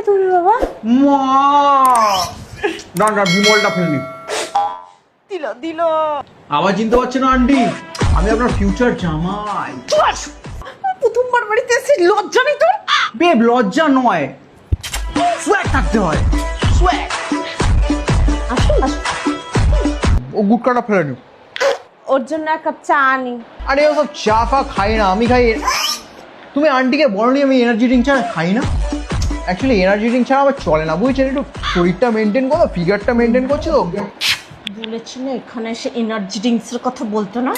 তুমি বাবা? মা না না বিমলটা ফেলনি। দিল দিল। আবার চিনতে পারছেন না আন্টি? আমি আপনার ফিউচার জামাই। প্রথমবার বাড়িতে এসে লজ্জা নেই তোর? বেব লজ্জা নয়, সোয়াগ থাকতে হয়, সোয়াগ। আসুন আসুন। ও গুটকাটা ফেলেনি। ওর জন্য এক কাপ চা আনি। আরে ও সব চা ফা খাই না, আমি খাই। তুমি আন্টিকে বলনি আমি এনার্জি ড্রিঙ্ক ছাড়া খাই না? অ্যাকচুয়ালি এনার্জি ড্রিঙ্ক ছাড়া আমার চলে না, বুঝছেন? একটু শরীরটা মেনটেন করো, ফিগারটা মেনটেন করছি তো। বলেছি না এখানে এসে এনার্জি ড্রিঙ্কস এর কথা বলতো না,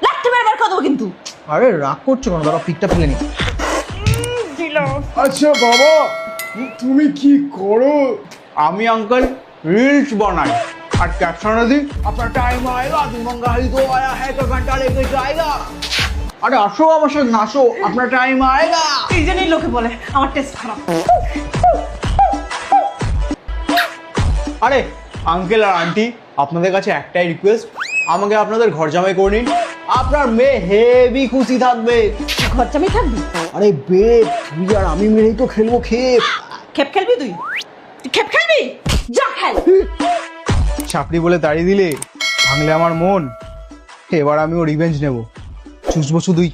লাঠি মেরে বার করে দেবো কিন্তু। আরে রাগ করছো কেন? দাদা পিকটা ফেলে নি। দিলাম। আচ্ছা বাবা, তুমি কি করো? আমি আঙ্কেল রিলস বানাই আর ক্যাপশনে দিই আপনার টাইম আएगा दिमंगा ही तो आया है तो घंटा लेके जाएगा। আরে আসো আমার সাথে নাচো, আপনার টাইম আएगा। এই জন্যই লোকে বলে আমার টেস্ট খারাপ। আরে আঙ্কেল আর আন্টি, আপনাদের কাছে একটাই রিকোয়েস্ট, আমাকে আপনাদের ঘর জামাই করে নিন, আপনার মেয়ে হেভি খুশি থাকবে। ঘর জামাই থাকবি? আরে বেব তুই আর আমি মিলেই তো খেলবো খেপ। খেপ খেলবি তুই? তুই খেপ খেলবি? যা খেল। চাকরি বলে তাড়িয়ে দিলে, ভাঙলে আমার মন। এবার আমিও রিভেঞ্জ নেব, চুষবো শুধুই।